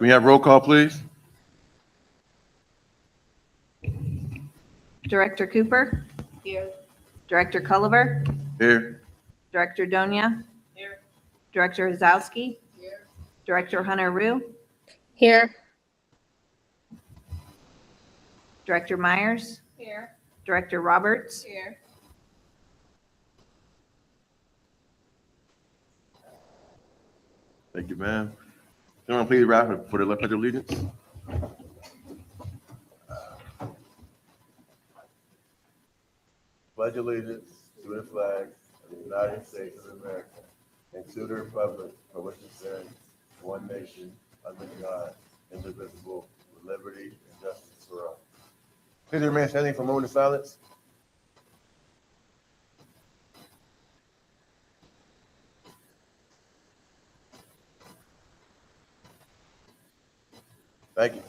Can we have roll call, please? Director Cooper? Here. Director Culliver? Here. Director Donia? Here. Director Hazowski? Here. Director Hunter Rue? Here. Director Myers? Here. Director Roberts? Here. Thank you, ma'am. Someone please rise for the pledge of allegiance. Pledge allegiance to the flag of the United States of America and to the republic for which it stands, one nation, under God, indivisible, with liberty and justice for all. Please remain standing for a moment of silence. Thank you.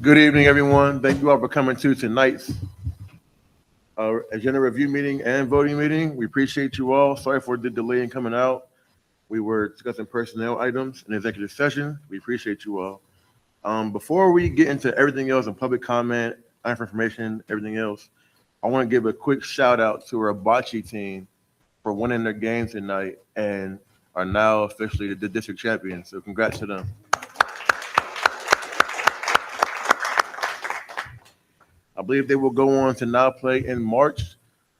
Good evening, everyone. Thank you all for coming to tonight's agenda review meeting and voting meeting. We appreciate you all. Sorry for the delay in coming out. We were discussing personnel items in executive session. We appreciate you all. Before we get into everything else and public comment, information, everything else, I want to give a quick shout out to our bocce team for winning their game tonight and are now officially the district champions. So congrats to them. I believe they will go on to now play in March.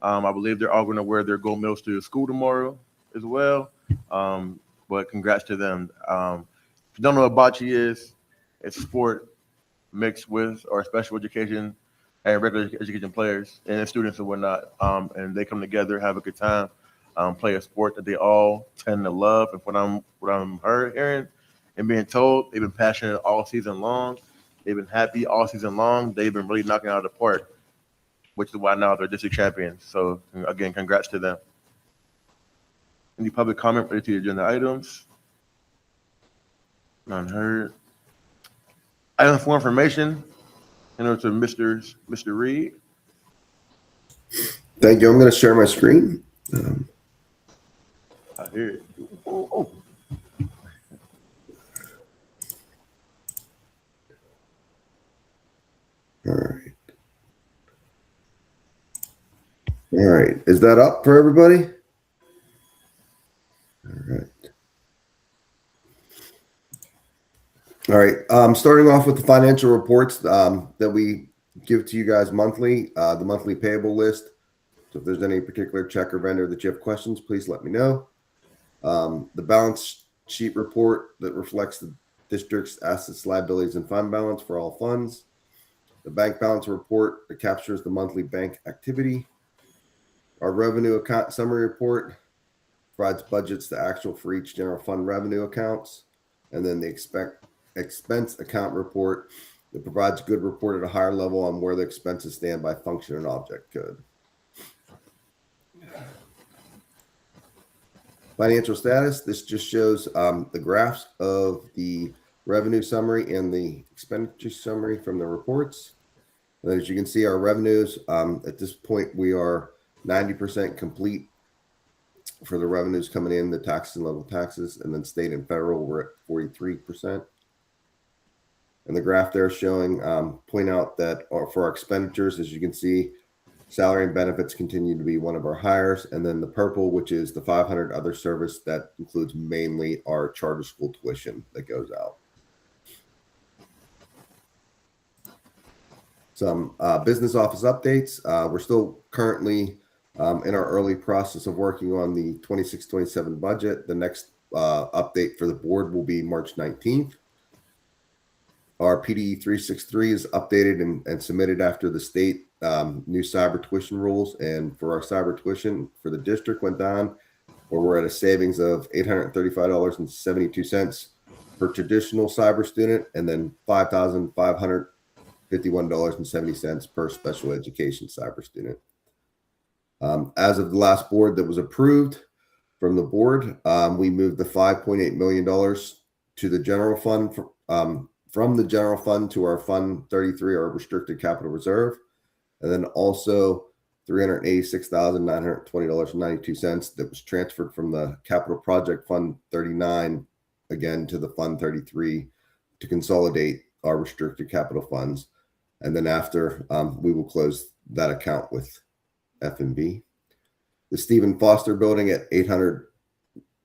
I believe they're all going to wear their gold medals to school tomorrow as well. But congrats to them. If you don't know what bocce is, it's sport mixed with or special education and regular education players and students and whatnot. And they come together, have a good time, play a sport that they all tend to love. And what I'm hearing and being told, they've been passionate all season long. They've been happy all season long. They've been really knocking out of the park, which is why now they're district champions. So again, congrats to them. Any public comment related to the agenda items? None heard. Item for information. And over to Mr. Reed. Thank you. I'm going to share my screen. I hear it. Oh. All right. All right. Is that up for everybody? All right. All right. Starting off with the financial reports that we give to you guys monthly, the monthly payable list. So if there's any particular check or vendor that you have questions, please let me know. The balance sheet report that reflects the district's assets, liabilities, and fund balance for all funds. The bank balance report that captures the monthly bank activity. Our revenue account summary report provides budgets to actual for each general fund revenue accounts. And then the expense account report that provides good report at a higher level on where the expenses stand by function and object code. Financial status, this just shows the graphs of the revenue summary and the expenditure summary from the reports. And as you can see, our revenues, at this point, we are 90% complete for the revenues coming in, the taxes and local taxes, and then state and federal, we're at 43%. And the graph there showing, point out that for our expenditures, as you can see, salary and benefits continue to be one of our hires. And then the purple, which is the 500 other service, that includes mainly our charter school tuition that goes out. Some business office updates. We're still currently in our early process of working on the 26-27 budget. The next update for the board will be March 19th. Our PDE 363 is updated and submitted after the state new cyber tuition rules. And for our cyber tuition for the district went down, where we're at a savings of $835.72 per traditional cyber student, and then $5,551.70 per special education cyber student. As of the last board that was approved from the board, we moved the $5.8 million to the general fund from the general fund to our Fund 33, our restricted capital reserve. And then also $386,920.92 that was transferred from the Capital Project Fund 39 again to the Fund 33 to consolidate our restricted capital funds. And then after, we will close that account with F&B. The Stephen Foster Building at 800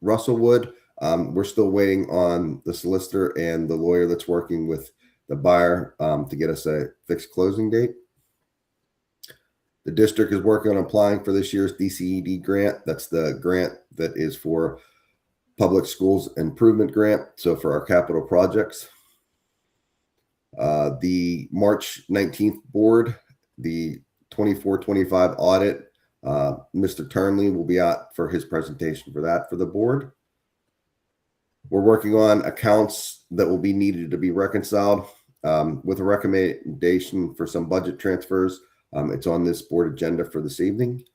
Russellwood. We're still waiting on the solicitor and the lawyer that's working with the buyer to get us a fixed closing date. The district is working on applying for this year's DCED grant. That's the grant that is for public schools improvement grant. So for our capital projects. The March 19th board, the 24-25 audit, Mr. Turnley will be out for his presentation for that for the board. We're working on accounts that will be needed to be reconciled with a recommendation for some budget transfers. It's on this board agenda for this evening.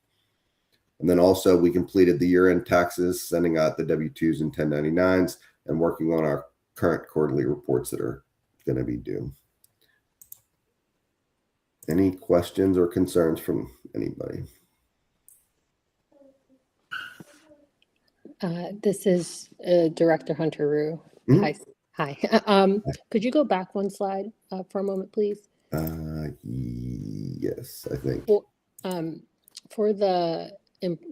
And then also we completed the year-end taxes, sending out the W-2s and 1099s and working on our current quarterly reports that are going to be due. Any questions or concerns from anybody? This is Director Hunter Rue. Mhm. Hi. Could you go back one slide for a moment, please? Yes, I think. Well, for the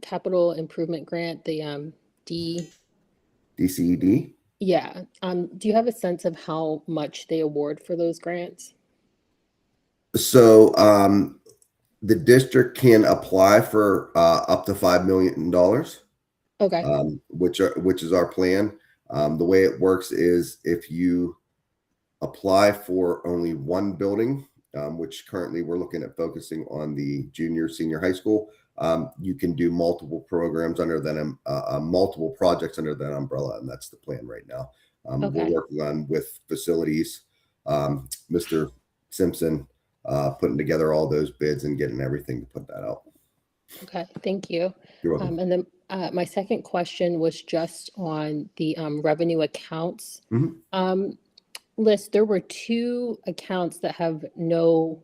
capital improvement grant, the DCED? yeah. Do you have a sense of how much they award for those grants? So the district can apply for up to $5 million. Okay. Which is our plan. The way it works is if you apply for only one building, which currently we're looking at focusing on the senior high school, you can do multiple programs under that, multiple projects under that umbrella, and that's the plan right now. Okay. We're working on with facilities, Mr. Simpson, putting together all those bids and getting everything to put that out. Okay, thank you. You're welcome. And then my second question was just on the revenue accounts list. There were 2 accounts that have no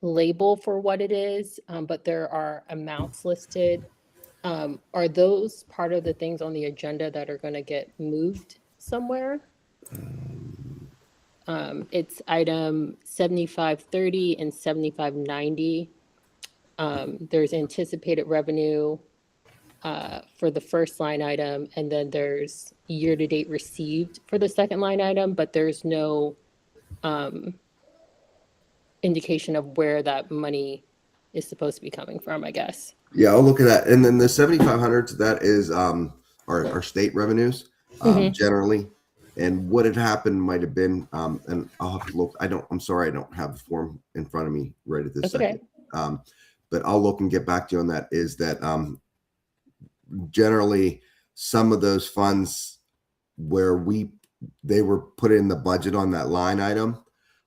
label for what it is, but there are amounts listed. Are those part of the things on the agenda that are going to get moved somewhere? It's item 7530 and 7590. There's anticipated revenue for the first line item, and then there's year-to-date received for the second line item, but there's no indication of where that money is supposed to be coming from, I guess. Yeah, I'll look at that. And then the 7,500s, that is our state revenues generally. And what had happened might have been, and I'll have to look. I'm sorry, I don't have the form in front of me right at this second. Okay. But I'll look and get back to you on that. Is that generally some of those funds where they were put in the budget on that line item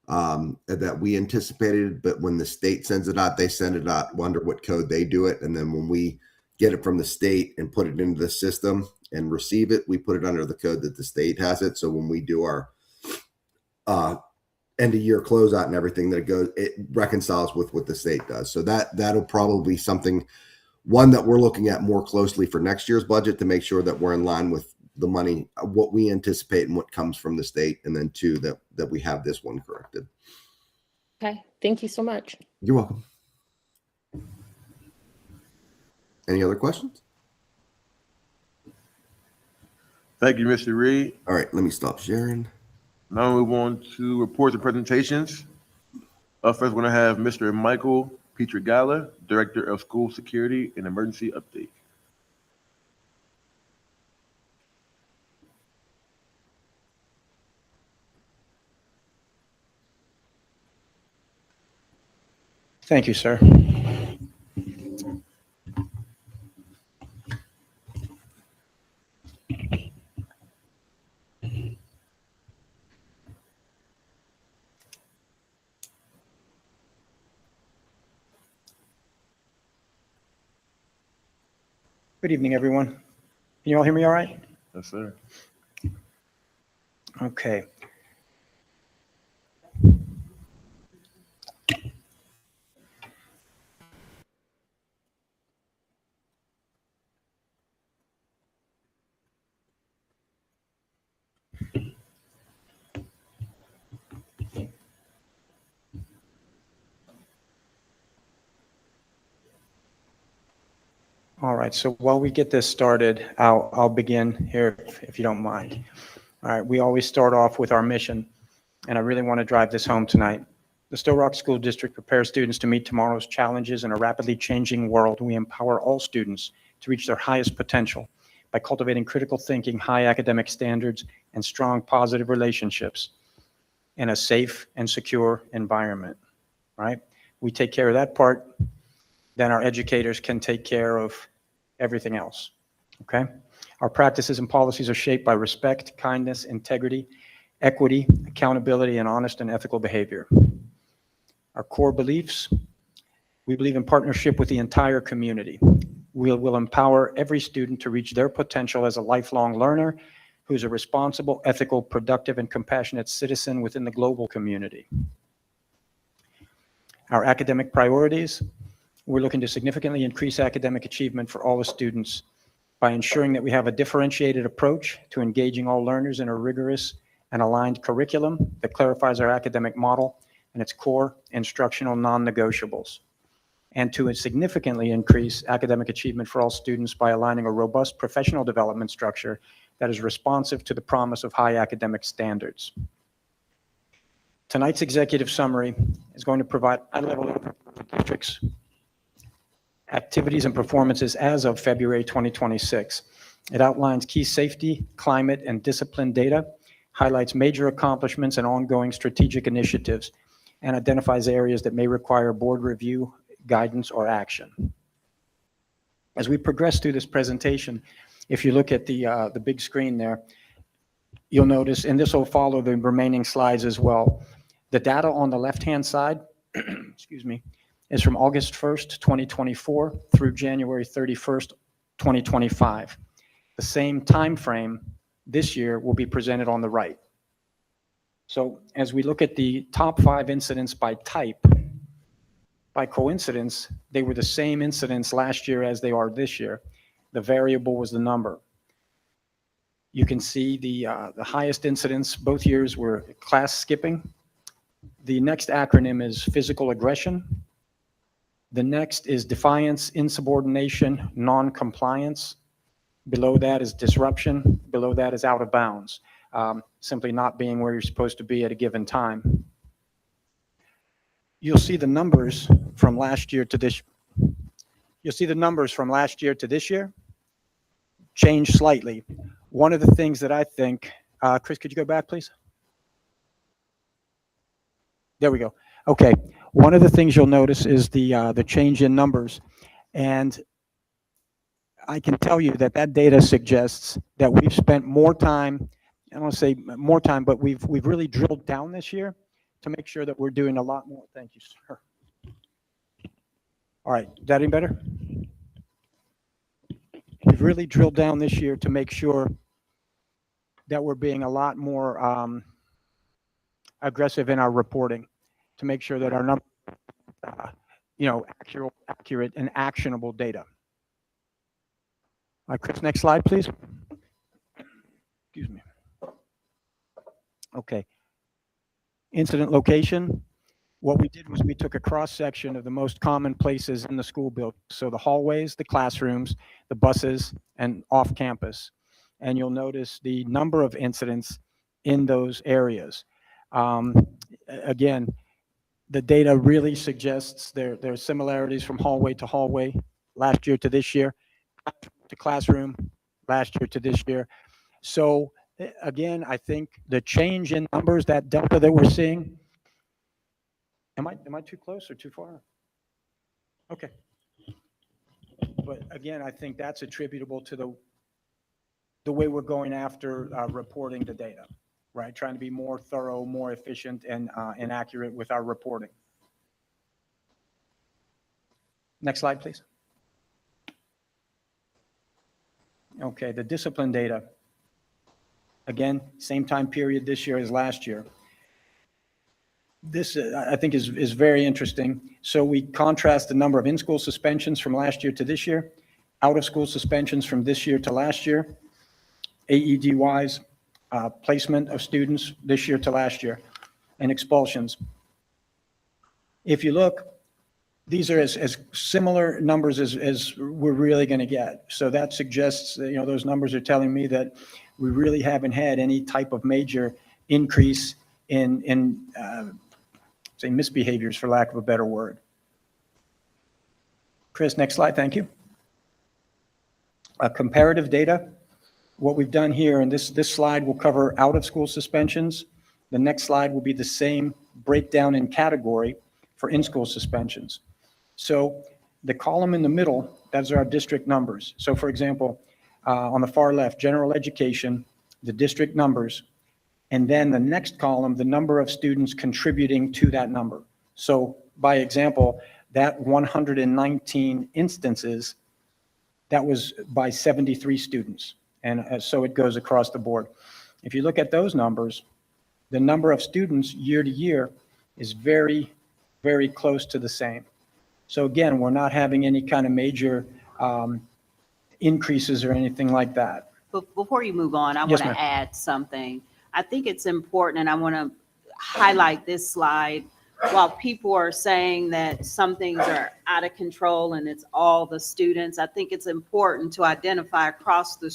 that we anticipated, but when the state sends it out, they send it out under what code they do it, and then when we get it from the state and put it into the system and receive it, we put it under the code that the state has it. So when we do our end of year closeout and everything, it reconciles with what the state does. So that'll probably be something, one, that we're looking at more closely for next year's budget to make sure that we're in line with the money, what we anticipate and what comes from the state. And then 2, that we have this one corrected. Okay. Thank you so much. You're welcome. Any other questions? Thank you, Mr. Reed. All right, let me stop sharing. Now we move on to reports and presentations. First, we're going to have Mr. Michael Pietragala, Director of School Security and Emergency Update. Thank you, sir. Good evening, everyone. Can you all hear me all right? Yes, sir. Okay. All right, so while we get this started, I'll begin here if you don't mind. All right, we always start off with our mission, and I really want to drive this home tonight. The Sto-Rox School District prepares students to meet tomorrow's challenges in a rapidly changing world. We empower all students to reach their highest potential by cultivating critical thinking, high academic standards, and strong positive relationships in a safe and secure environment, right? We take care of that part, then our educators can take care of everything else, okay? Our practices and policies are shaped by respect, kindness, integrity, equity, accountability, and honest and ethical behavior. Our core beliefs: we believe in partnership with the entire community. We will empower every student to reach their potential as a lifelong learner who's a responsible, ethical, productive, and compassionate citizen within the global community. Our academic priorities: we're looking to significantly increase academic achievement for all the students by ensuring that we have a differentiated approach to engaging all learners in a rigorous and aligned curriculum that clarifies our academic model and its core instructional non-negotiables, and to significantly increase academic achievement for all students by aligning a robust professional development structure that is responsive to the promise of high academic standards. Tonight's executive summary is going to provide high-level overview of the district's activities and performances as of February 2026. It outlines key safety, climate, and discipline data, highlights major accomplishments and ongoing strategic initiatives, and identifies areas that may require board review, guidance, or action. As we progress through this presentation, if you look at the big screen there, you'll notice, and this will follow the remaining slides as well, the data on the left-hand side, excuse me, is from August 1st, 2024 through January 31st, 2025. The same time frame this year will be presented on the right. So as we look at the top 5 incidents by type, by coincidence, they were the same incidents last year as they are this year. The variable was the number. You can see the highest incidents both years were class skipping. The next acronym is physical aggression. The next is defiance, insubordination, non-compliance. Below that is disruption. Below that is out of bounds, simply not being where you're supposed to be at a given time. You'll see the numbers from last year to this. You'll see the numbers from last year to this year change slightly. One of the things that I think, Chris, could you go back, please? There we go. Okay. One of the things you'll notice is the change in numbers, and I can tell you that that data suggests that we've spent more time. I don't want to say more time, but we've really drilled down this year to make sure that we're doing a lot more. Thank you, sir. All right. Is that any better? We've really drilled down this year to make sure that we're being a lot more aggressive in our reporting, to make sure that our numbers, accurate and actionable data. All right, Chris, next slide, please. Excuse me. Okay. Incident location. What we did was we took a cross-section of the most common places in the school building. So the hallways, the classrooms, the buses, and off campus. And you'll notice the number of incidents in those areas. Again, the data really suggests there are similarities from hallway to hallway, last year to this year, to classroom, last year to this year. So again, I think the change in numbers, that delta that we're seeing, am I too close or too far? Okay. But again, I think that's attributable to the way we're going after reporting the data, right? Trying to be more thorough, more efficient, and accurate with our reporting. Next slide, please. Okay, the discipline data. Again, same time period this year as last year. This, I think, is very interesting. So we contrast the number of in-school suspensions from last year to this year, out-of-school suspensions from this year to last year, AED-wise, placement of students this year to last year, and expulsions. If you look, These are as similar numbers as we're really going to get. So that suggests that, those numbers are telling me that we really haven't had any type of major increase in say, misbehaviors, for lack of a better word. Chris, next slide, thank you. Comparative data. What we've done here, and this slide will cover out-of-school suspensions. The next slide will be the same breakdown in category for in-school suspensions. So the column in the middle, those are our district numbers. So for example, on the far left, general education, the district numbers, and then the next column, the number of students contributing to that number. So by example, that 119 instances, that was by 73 students. And so it goes across the board. If you look at those numbers, the number of students year to year is very, very close to the same. So again, we're not having any kind of major increases or anything like that. But before you move on, I Yes, want to ma'am. add something. I think it's important, and I want to highlight this slide. While people are saying that some things are out of control and it's all the students, I think it's important to identify across the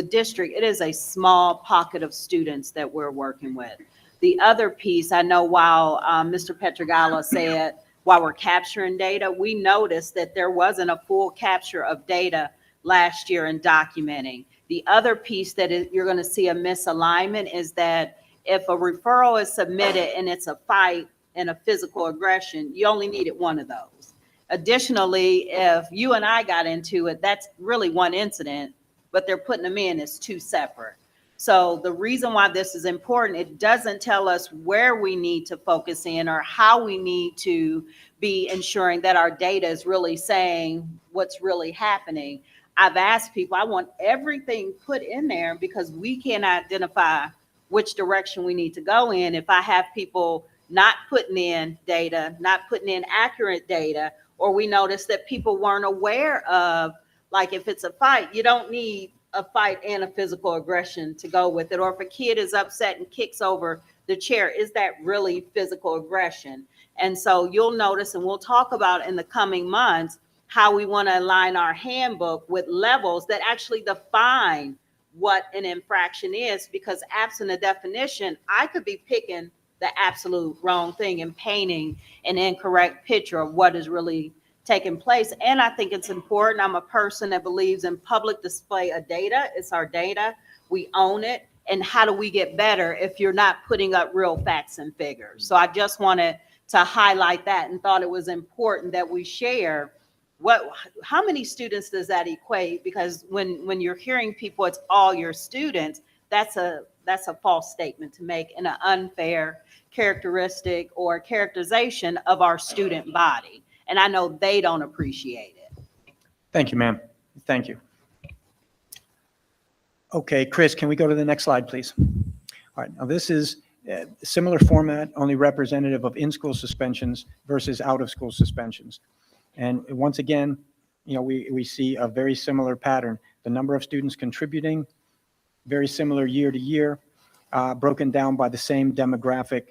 district, it is a small pocket of students that we're working with. The other piece, I know while Mr. Petragala said, while we're capturing data, we noticed that there wasn't a full capture of data last year in documenting. The other piece that you're going to see a misalignment is that if a referral is submitted and it's a fight and a physical aggression, you only needed one of those. Additionally, if you and I got into it, that's really one incident, but they're putting them in as two separate. So the reason why this is important, it doesn't tell us where we need to focus in or how we need to be ensuring that our data is really saying what's really happening. I've asked people, I want everything put in there because we can identify which direction we need to go in. If I have people not putting in data, not putting in accurate data, or we notice that people weren't aware of, like if it's a fight, you don't need a fight and a physical aggression to go with it. Or if a kid is upset and kicks over the chair, is that really physical aggression? And so you'll notice, and we'll talk about in the coming months, how we want to align our handbook with levels that actually define what an infraction is, because absent a definition, I could be picking the absolute wrong thing and painting an incorrect picture of what is really taking place. And I think it's important. I'm a person that believes in public display of data. It's our data. We own it. And how do we get better if you're not putting up real facts and figures? So I just wanted to highlight that and thought it was important that we share how many students does that equate? Because when you're hearing people, it's all your students, that's a false statement to make and an unfair characteristic or characterization of our student body. And I know they don't appreciate it. Thank you, ma'am. Thank you. Okay, Chris, can we go to the next slide, please? All right, now this is a similar format, only representative of in-school suspensions versus out-of-school suspensions. And once again, we see a very similar pattern. The number of students contributing, very similar year to year, broken down by the same demographic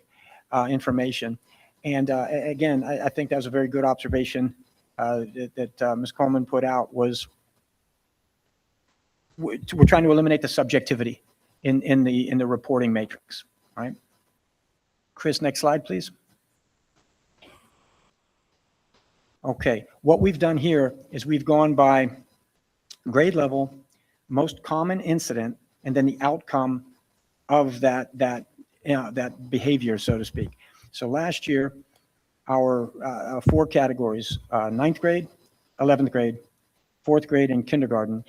information. And again, I think that was a very good observation that Ms. Coleman put out, was we're trying to eliminate the subjectivity in the reporting matrix, right? Chris, next slide, please. Okay, what we've done here is we've gone by grade level, most common incident, and then the outcome of that behavior, so to speak. So last year, our 4 categories, 9th grade, 11th grade, 4th grade, and kindergarten: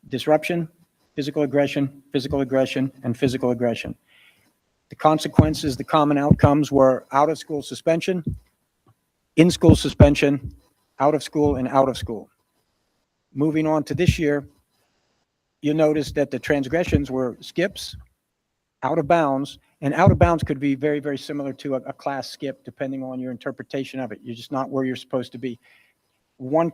disruption, physical aggression, and physical aggression. The consequences, the common outcomes were out of school suspension, in-school suspension, out of school, and out of school. Moving on to this year, you notice that the transgressions were skips, out of bounds, and out of bounds could be very, very similar to a class skip, depending on your interpretation of it. You're just not where you're supposed to be. One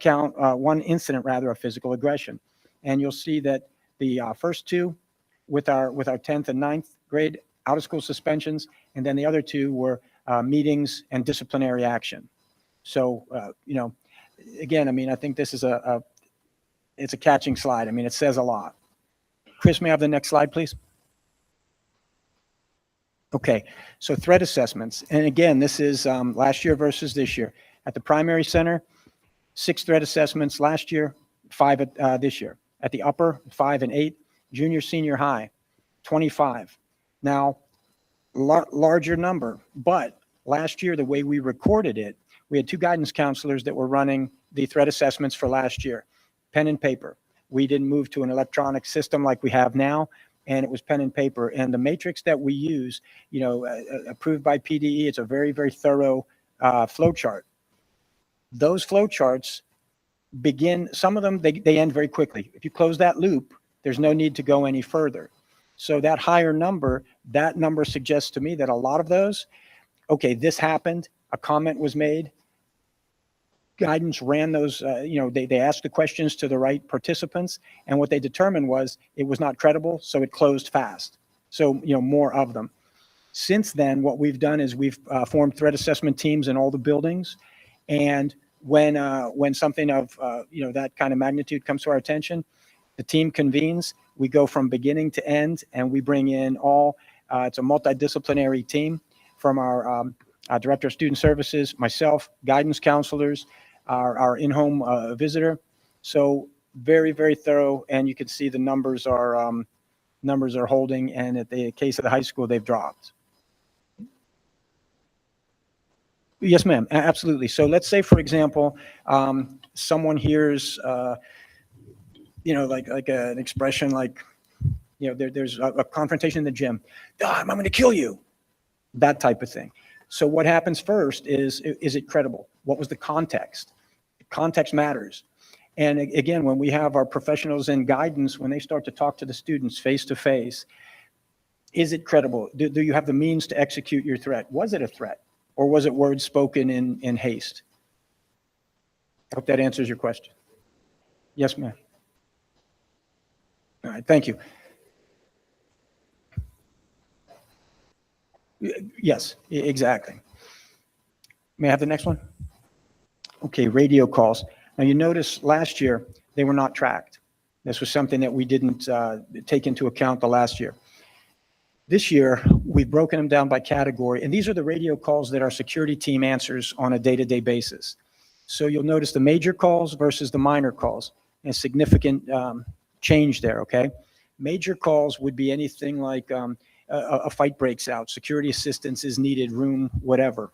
incident of physical aggression. And you'll see that the first 2 with our 10th and 9th grade out of school suspensions, and then the other 2 were meetings and disciplinary action. So, again, I mean, I think this is it's a catching slide. I mean, it says a lot. Chris, may I have the next slide, please? Okay, so threat assessments. And again, this is last year versus this year. At the primary center, 6 threat assessments last year, 5 this year. At the upper, 5 and 8. Junior, senior high, 25. Now, larger number, but last year, the way we recorded it, we had 2 guidance counselors that were running the threat assessments for last year, pen and paper. We didn't move to an electronic system like we have now, and it was pen and paper. And the matrix that we use, approved by PDE, it's a very, very thorough flow chart. Those flow charts begin, some of them, they end very quickly. If you close that loop, there's no need to go any further. So that higher number, that number suggests to me that a lot of those, okay, this happened, a comment was made, guidance ran those, they asked the questions to the right participants, and what they determined was it was not credible, so it closed fast. So, more of them. Since then, what we've done is we've formed threat assessment teams in all the buildings, and when something of that kind of magnitude comes to our attention, the team convenes. We go from beginning to end, and we bring in it's a multidisciplinary team from our Director of Student Services, myself, guidance counselors, our in-home visitor. So very, very thorough, and you can see the numbers are holding, and at the case of the high school, they've dropped. Yes, ma'am, absolutely. So let's say, for example, someone hears, like an expression like, there's a confrontation in the gym. I'm going to kill you. That type of thing. So what happens first is it credible? What was the context? Context matters. And again, when we have our professionals in guidance, when they start to talk to the students face to face, is it credible? Do you have the means to execute your threat? Was it a threat? Or was it words spoken in haste? I hope that answers your question. Yes, ma'am. All right, thank you. Yes, exactly. May I have the next one? Okay, radio calls. Now you notice last year, they were not tracked. This was something that we didn't take into account the last year. This year, we've broken them down by category, and these are the radio calls that our security team answers on a day-to-day basis. So you'll notice the major calls versus the minor calls, and significant change there, okay? Major calls would be anything like a fight breaks out, security assistance is needed, room, whatever.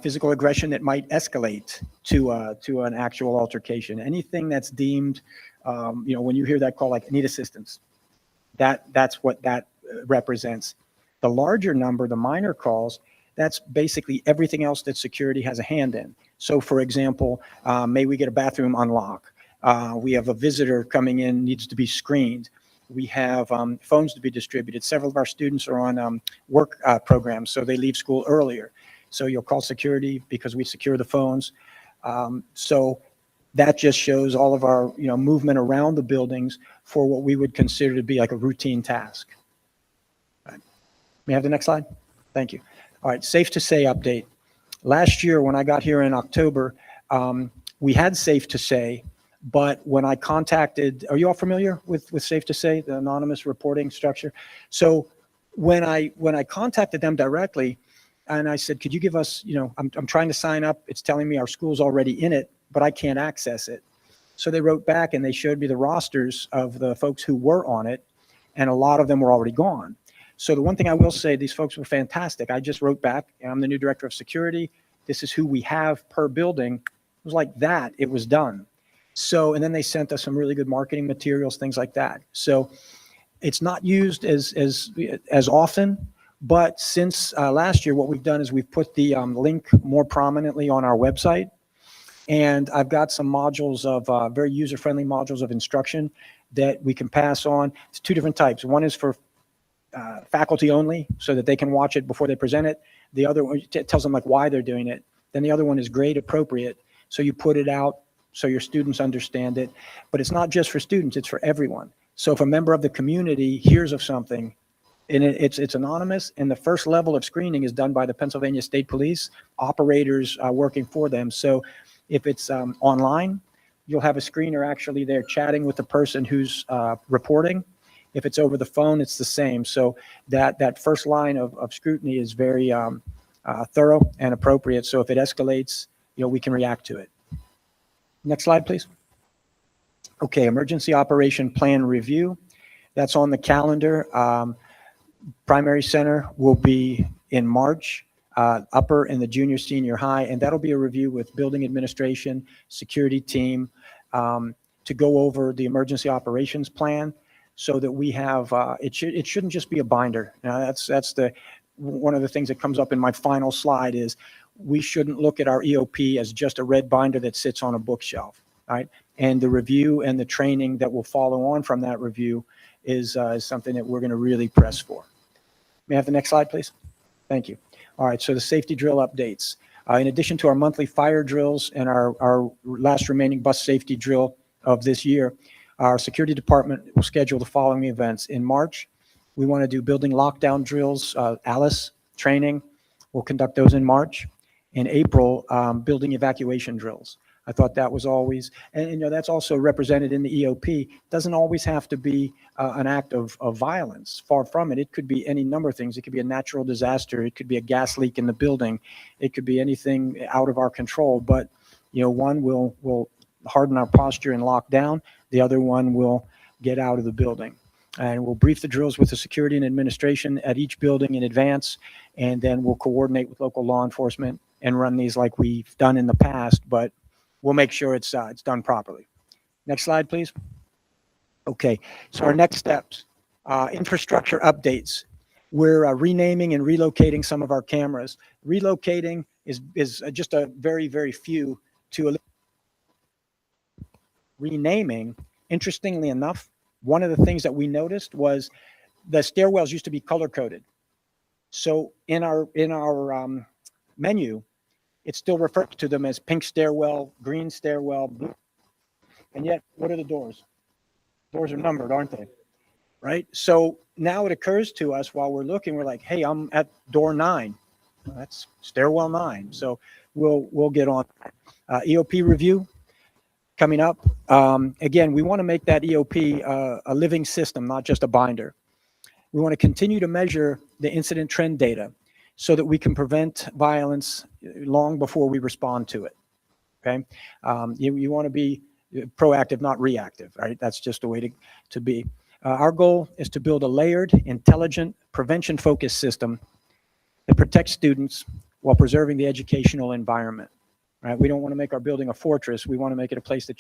Physical aggression that might escalate to an actual altercation. Anything that's deemed, when you hear that call, like need assistance, that's what that represents. The larger number, the minor calls, that's basically everything else that security has a hand in. So for example, may we get a bathroom unlock? We have a visitor coming in, needs to be screened. We have phones to be distributed. Several of our students are on work programs, so they leave school earlier. So you'll call security because we secure the phones. So that just shows all of our movement around the buildings for what we would consider to be like a routine task. Right. May I have the next slide? Thank you. All right, safe to say update. Last year when I got here in October, we had safe to say, but when I contacted, are you all familiar with safe to say, the anonymous reporting structure? So when I contacted them directly, and I said, could you give us, I'm trying to sign up. It's telling me our school's already in it, but I can't access it. So they wrote back and they showed me the rosters of the folks who were on it, and a lot of them were already gone. So the one thing I will say, these folks were fantastic. I just wrote back, and I'm the new director of security. This is who we have per building. It was like that, it was done. So, and then they sent us some really good marketing materials, things like that. So it's not used as often. But since last year, what we've done is we've put the link more prominently on our website. And I've got some modules of very user-friendly modules of instruction that we can pass on. It's 2 different types. One is for faculty only, so that they can watch it before they present it. The other one tells them like why they're doing it. Then the other one is grade appropriate. So you put it out so your students understand it. But it's not just for students, it's for everyone. So if a member of the community hears of something, And it's anonymous, and the first level of screening is done by the Pennsylvania State Police operators working for them. So if it's online, you'll have a screener actually there chatting with the person who's reporting. If it's over the phone, it's the same. So that first line of scrutiny is very thorough and appropriate. So if it escalates, we can react to it. Next slide, please. Okay, emergency operation plan review. That's on the calendar. Primary center will be in March, upper and the junior senior high, and that'll be a review with building administration, security team, to go over the emergency operations plan so that we have, it shouldn't just be a binder. Now that's one of the things that comes up in my final slide is we shouldn't look at our EOP as just a red binder that sits on a bookshelf, right? And the review and the training that will follow on from that review is something that we're going to really press for. May I have the next slide, please? Thank you. All right, so the safety drill updates. In addition to our monthly fire drills and our last remaining bus safety drill of this year, our security department will schedule the following events. In March, we want to do building lockdown drills, ALICE training. We'll conduct those in March. In April, building evacuation drills. I thought that was always, and that's also represented in the EOP. Doesn't always have to be an act of violence. Far from it. It could be any number of things. It could be a natural disaster. It could be a gas leak in the building. It could be anything out of our control. But one will harden our posture and lock down. The other one will get out of the building. And we'll brief the drills with the security and administration at each building in advance, and then we'll coordinate with local law enforcement and run these like we've done in the past. But we'll make sure it's done properly. Next slide, please. Okay, so our next steps, infrastructure updates. We're renaming and relocating some of our cameras. Relocating is just a very, very few to renaming. Interestingly enough, one of the things that we noticed was the stairwells used to be color-coded. So in our menu, it still refers to them as pink stairwell, green stairwell, blue. And yet, what are the doors? Doors are numbered, aren't they? Right? So now it occurs to us while we're looking, we're like, hey, I'm at door 9. Well, that's stairwell 9. So we'll get on. EOP review coming up. Again, we want to make that EOP a living system, not just a binder. We want to continue to measure the incident trend data so that we can prevent violence long before we respond to it, okay? You want to be proactive, not reactive, right? That's just a way to be. Our goal is to build a layered, intelligent, prevention-focused system that protects students while preserving the educational environment, right? We don't want to make our building a fortress. We want to make it a place that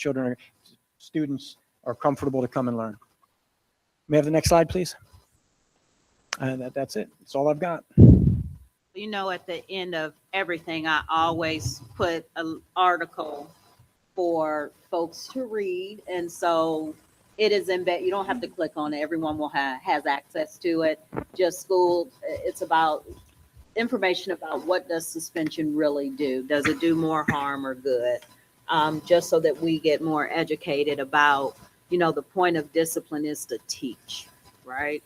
students are comfortable to come and learn. May I have the next slide, please? And that's it. That's all I've got. At the end of everything, I always put an article for folks to read. And so it is embedded. You don't have to click on it. Everyone has access to it. Just school. It's about information about what does suspension really do? Does it do more harm or good? Just so that we get more educated about, the point of discipline is to teach, right?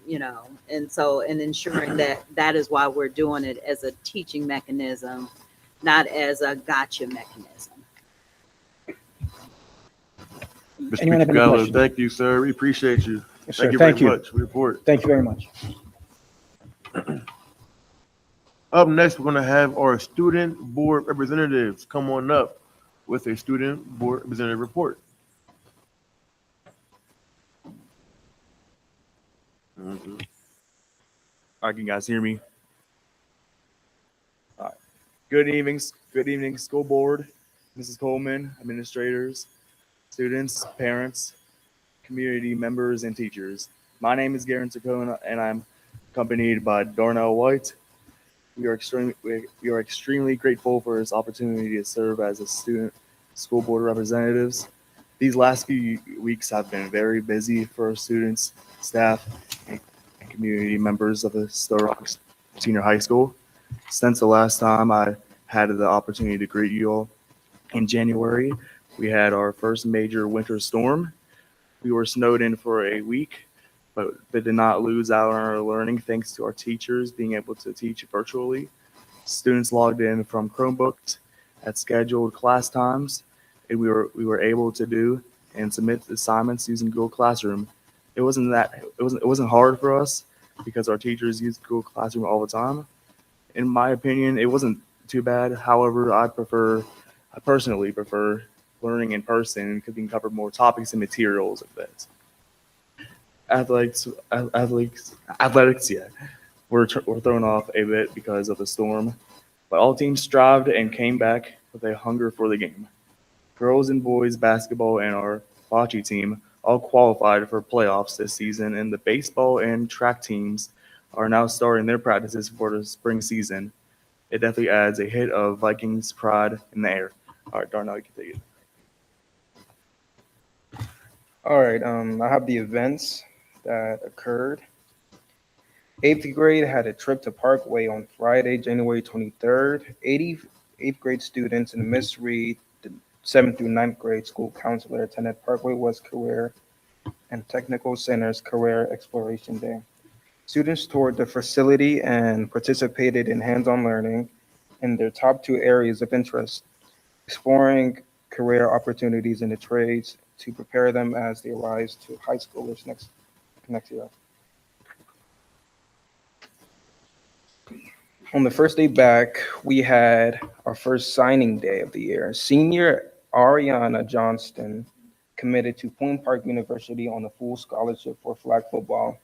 And ensuring that is why we're doing it as a teaching mechanism, not as a gotcha mechanism. Anyone have any Gallo, questions? thank you, sir. We appreciate you. Yes, Thank sir. you Thank very you. much for the report. Thank you very much. Up next, we're going to have our student board representatives come on up with a student board representative report. All right, can you guys hear me? All right. Good evening, school board, Mrs. Coleman, administrators, students, parents, community members, and teachers. My name is Garen Sakona, and I'm accompanied by Darnell White. We are extremely grateful for this opportunity to serve as a student school board representatives. These last few weeks have been very busy for students, staff, and community members of the Sto-Rox Jr. High School. Since the last time I had the opportunity to greet you all in January, we had our first major winter storm. We were snowed in for a week. but they did not lose out on our learning thanks to our teachers being able to teach virtually. Students logged in from Chromebooks at scheduled class times, and we were able to do and submit assignments using Google Classroom. It wasn't hard for us because our teachers use Google Classroom all the time. In my opinion, it wasn't too bad. However, I personally prefer learning in person because we can cover more topics and materials of this. Athletics, yeah, were thrown off a bit because of the storm, but all teams strived and came back with a hunger for the game. Girls and boys basketball and our bocce team all qualified for playoffs this season, and the baseball and track teams are now starting their practices for the spring season. It definitely adds a hit of Vikings pride in the air. All right, Darnell, you can take it. All right, I have the events that occurred. Eighth grade had a trip to Parkway on Friday, January 23rd. 88th grade students in Miss Reed, the 7th through 9th grade school counselor, attended Parkway West Career and Technical Center's Career Exploration Day. Students toured the facility and participated in hands-on learning in their top two areas of interest, exploring career opportunities in the trades to prepare them as they rise to high schoolers next year. On the first day back, we had our first signing day of the year. Senior Ariana Johnston committed to Point Park University on a full scholarship for flag football.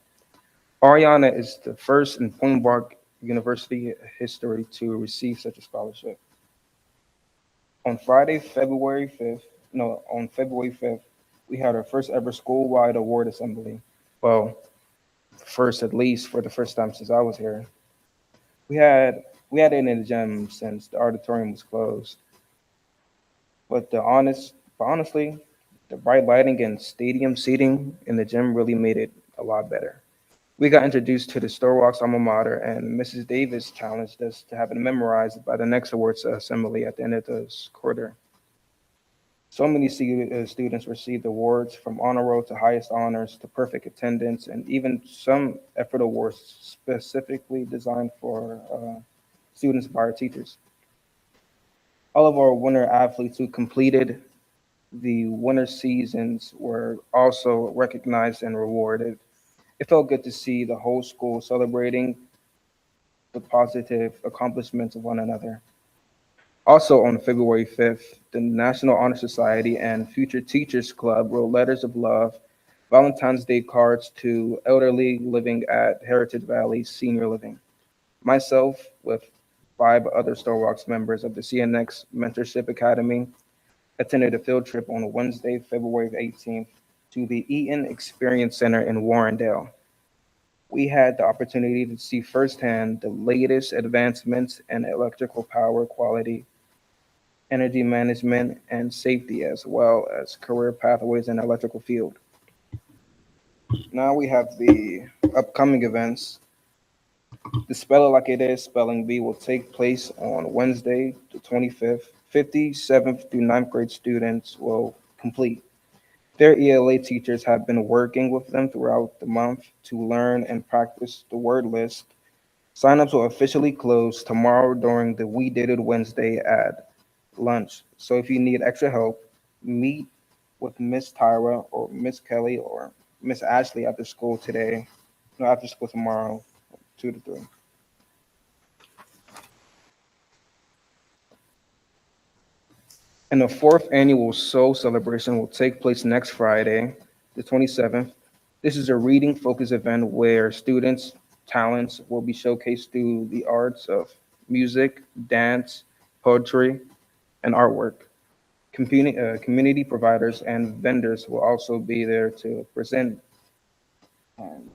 Ariana is the first in Point Park University history to receive such a scholarship. On February 5th, we had our first ever school-wide award assembly. Well, first at least for the first time since I was here. We had it in the gym since the auditorium was closed. But honestly, the bright lighting and stadium seating in the gym really made it a lot better. We got introduced to the Sto-Rox alma mater, and Mrs. Davis challenged us to have it memorized by the next awards assembly at the end of this quarter. So many students received awards from honor roll to highest honors to perfect attendance, and even some effort awards specifically designed for students by our teachers. All of our winter athletes who completed the winter seasons were also recognized and rewarded. It felt good to see the whole school celebrating the positive accomplishments of one another. Also on February 5th, the National Honor Society and Future Teachers Club wrote letters of love, Valentine's Day cards to elderly living at Heritage Valley Senior Living. Myself, with 5 other Sto-Rox members of the CNX Mentorship Academy, attended a field trip on Wednesday, February 18th, to the Eaton Experience Center in Warrendale. We had the opportunity to see firsthand the latest advancements in electrical power quality, energy management, and safety, as well as career pathways in the electrical field. Now we have the upcoming events. The Spell It Like It Is Spelling Bee will take place on Wednesday, the 25th. 57th through 9th grade students will complete. Their ELA teachers have been working with them throughout the month to learn and practice the word list. Signups will officially close tomorrow during the We Did It Wednesday at lunch. So if you need extra help, meet with Miss Tyra or Miss Kelly or Miss Ashley after school tomorrow, 2 to 3. And the 4th annual Soul Celebration will take place next Friday, the 27th. This is a reading-focused event where students' talents will be showcased through the arts of music, dance, poetry, and artwork. Community providers and vendors will also be there to present and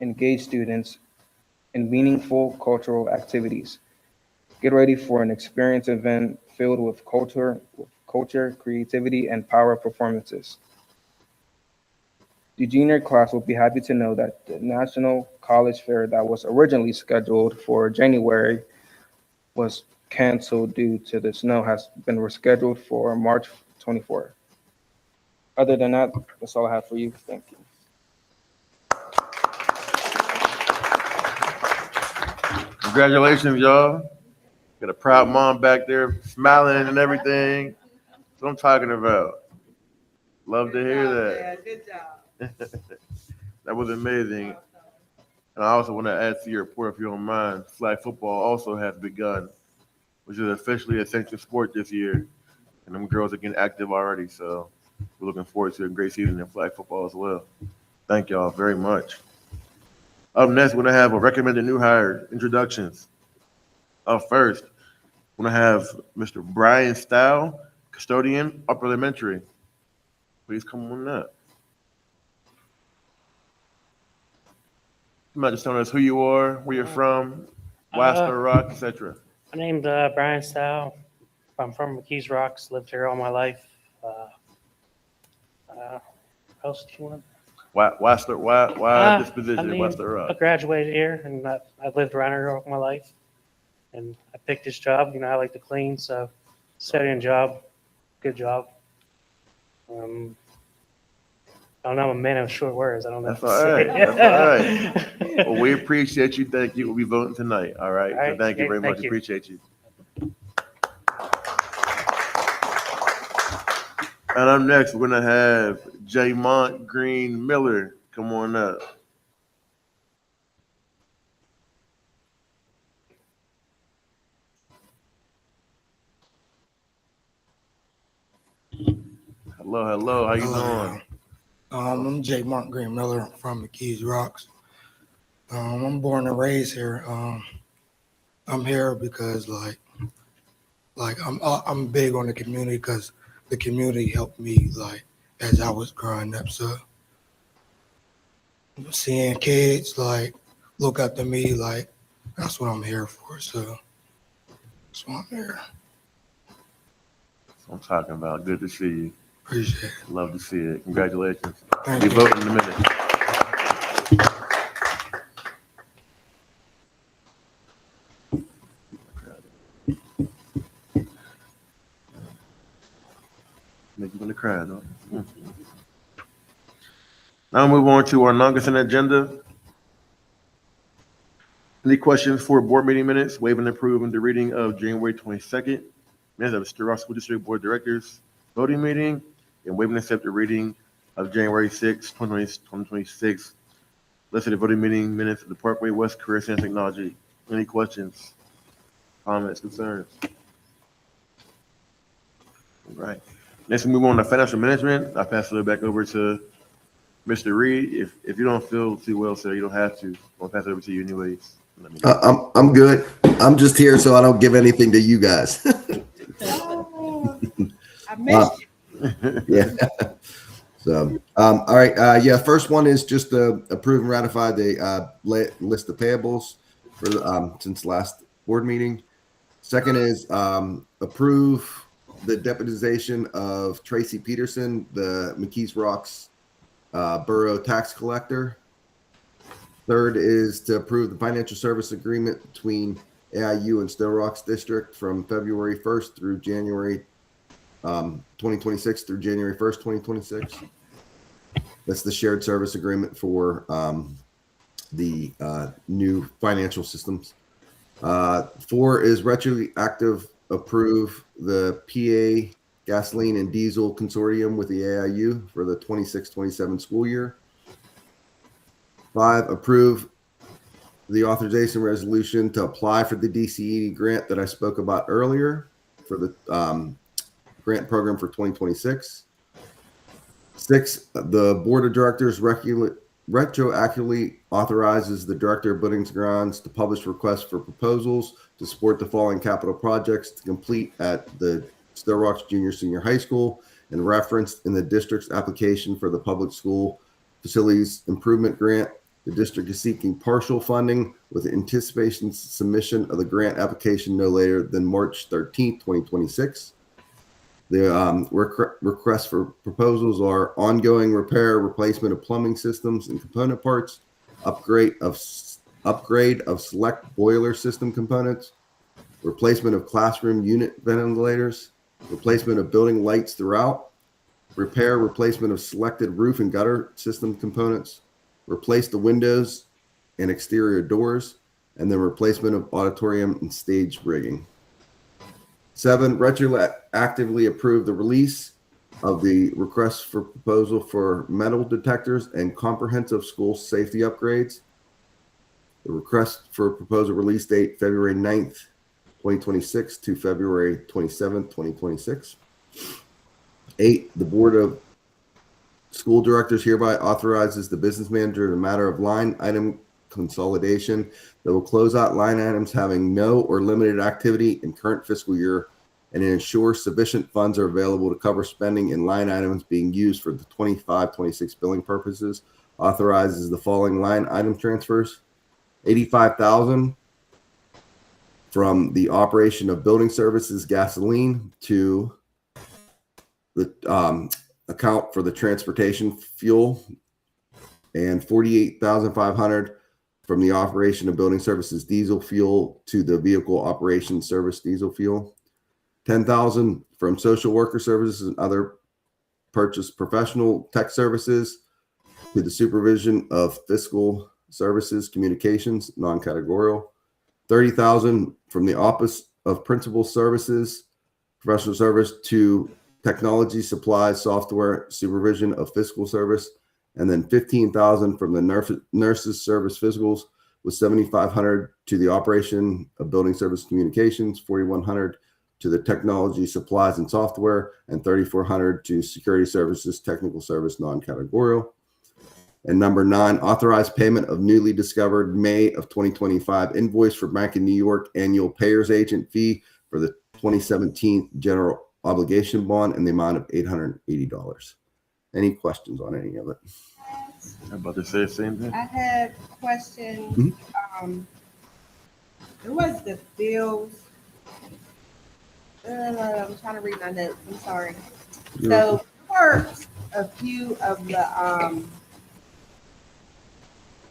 engage students in meaningful cultural activities. Get ready for an experience event filled with culture, creativity, and power performances. The junior class will be happy to know that the National College Fair that was originally scheduled for January was canceled due to the snow has been rescheduled for March 24th. Other than that, that's all I have for you. Thank you. Congratulations, y'all. Got a proud mom back there smiling and everything. That's what I'm talking about. Love to hear that. Good job. That was amazing. And I also want to add to your report, if you don't mind, flag football also has begun, which is officially a sanctioned sport this year. And them girls are getting active already. So we're looking forward to a great season in flag football as well. Thank y'all very much. Up next, we're going to have a recommended new hire introductions. Up first, we're going to have Mr. Brian Style, custodian, upper elementary. Please come on up. You might just tell us who you are, where you're from, why Sto-Rox, etc. My name's Brian Stow. I'm from McKees Rocks. Lived here all my life. What else do you want? Why this position? Why I Sto-Rox? graduated here, and I've lived around here all my life. And I picked this job. I like to clean, so steady job, good job. I don't know. I'm a man of short words. I don't know. That's all right. That's all right. Well, we appreciate you. Thank you. We'll be voting tonight. All right. All right. So thank you very Thank much. you. Appreciate you. And up next, we're gonna have Jamont Green Miller. Come on up. Hello, hello. How you doing? I'm J. Mark Green Miller from McKees Rocks. I'm born and raised here. I'm here because I'm big on the community because the community helped me as I was growing up. So seeing kids look up to me that's what I'm here for. So that's why I'm here. I'm talking about. Good to see you. Appreciate it. Love to see it. Congratulations. Thank Be you. voting in a minute. Make you want to cry, though. Now move on to our non-consent agenda. Any questions for board meeting minutes? Waive and approve the reading of January 22nd. Minutes of Sto-Rox School District Board Directors voting meeting, and waive and accept the reading of January 6, 2026. Listed voting meeting minutes of the Parkway West Career Center Technology. Any questions, comments, concerns? All right. Next, we move on to financial management. I'll pass it back over to Mr. Reed. If you don't feel too well, sir, you don't have to. I'll pass it over to you anyways. Let me know. I'm good. I'm just here so I don't give anything to you guys. I missed you. Yeah. So, all right. Yeah. First one is just to approve and ratify the list of payables for since last board meeting. Second is approve the deputization of Tracy Peterson, the McKees Rocks Borough Tax Collector. Third is to approve the financial service agreement between AIU and Sto-Rox District from February 1st through January 2026 through January 1st, 2026. That's the shared service agreement for the new financial systems. 4 is retroactive approve the PA gasoline and diesel consortium with the AIU for the 26-27 school year. 5, approve the authorization resolution to apply for the DCE grant that I spoke about earlier for the grant program for 2026. 6, the board of directors retroactively authorizes the director of buildings and grounds to publish requests for proposals to support the following capital projects to complete at the Sto-Rox Jr. Senior High School and referenced in the district's application for the public school facilities improvement grant. The district is seeking partial funding with anticipation submission of the grant application no later than March 13th, 2026. The requests for proposals are ongoing repair, replacement of plumbing systems and component parts, upgrade of select boiler system components, replacement of classroom unit ventilators, replacement of building lights throughout, repair, replacement of selected roof and gutter system components, replace the windows and exterior doors, and then replacement of auditorium and stage rigging. 7, retroactively approve the release of the request for proposal for metal detectors and comprehensive school safety upgrades. The request for proposal release date February 9th, 2026 to February 27th, 2026. 8, the Board of School Directors hereby authorizes the business manager in a matter of line item consolidation that will close out line items having no or limited activity in current fiscal year and ensure sufficient funds are available to cover spending in line items being used for the 25-26 billing purposes. Authorizes the following line item transfers: $85,000 from the operation of building services gasoline to the account for the transportation fuel, and $48,500 from the operation of building services diesel fuel to the vehicle operation service diesel fuel. $10,000 from social worker services and other purchase professional tech services to the supervision of fiscal services communications non-categorical. $30,000 from the office of principal services professional service to technology supplies software supervision of fiscal service, and then $15,000 from the nurses service physicals, with $7,500 to the operation of building service communications, $4,100 to the technology supplies and software, and $3,400 to security services technical service non-categorical. And number 9, authorized payment of newly discovered May of 2025 invoice for Bank of New York annual payers agent fee for the 2017 general obligation bond in the amount of $880. Any questions on any of it? I'm about to say the same thing. I had questions. There was the bills. I'm trying to read my notes. I'm sorry. So for a few of the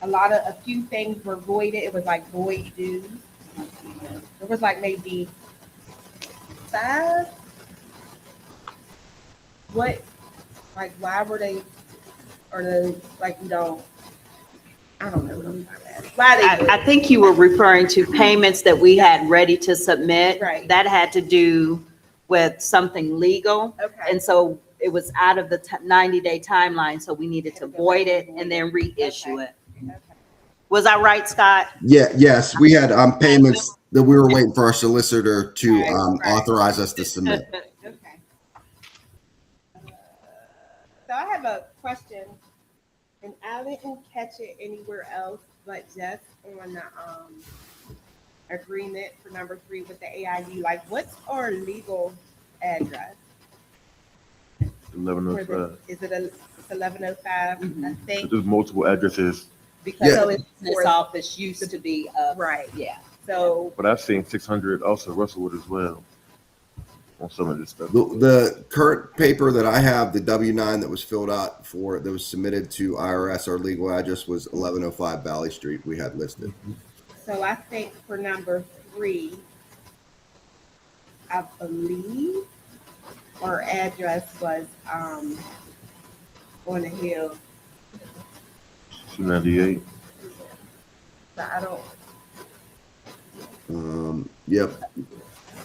a few things were voided. It was like void dues. There was like maybe 5. What, like, why were they, or they, like, I don't know. Why they I think you were referring to payments that we had ready to submit. Right. That had to do with something legal. Okay. And so it was out of the 90-day timeline, so we needed to void it and then reissue it. Okay. Was I right, Scott? Yes, we had payments that we were waiting for our solicitor to Right. authorize us to submit. Okay. So I have a question, and I didn't catch it anywhere else but just on the agreement for number 3 with the AIU. Like, what's our legal address? 1105. Is it it's 1105? I think There's multiple addresses, Because So the it's business for- office used to be right. yeah. So but I've seen 600 also Russellwood as well on some of this stuff. The current paper that I have, the W-9 that was filled out for, that was submitted to IRS, our legal address was 1105 Valley Street we had listed. So I think for number 3, I believe our address was on the hill. 298. So I don't. Yep.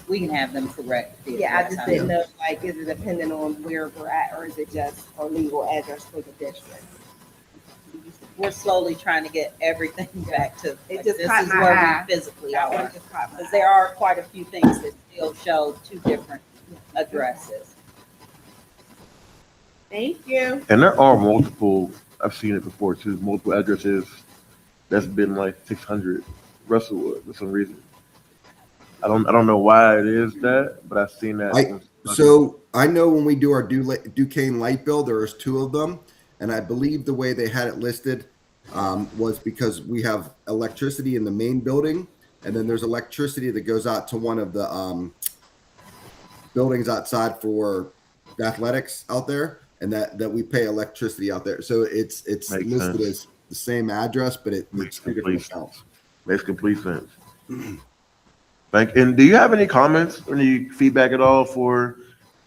We can have them correct. Yeah, I just didn't know. Like, is it dependent on where we're at, or is it just our legal address for the district? We're slowly trying to get everything back to, It like, just this caught is my where eye. we physically That one are. just caught my Because eye. there are quite a few things that still show 2 different addresses. Thank you. And there are multiple, I've seen it before too, multiple addresses that's been like 600 Russellwood for some reason. I don't know why it is that, but I've seen that. So I know when we do our Duquesne light bill, there's 2 of them. And I believe the way they had it listed was because we have electricity in the main building. And then there's electricity that goes out to one of the buildings outside for athletics out there. And that we pay electricity out there. So it's Makes listed sense. as the same address, but it's 2 different accounts. Makes complete sense. And do you have any comments or any feedback at all for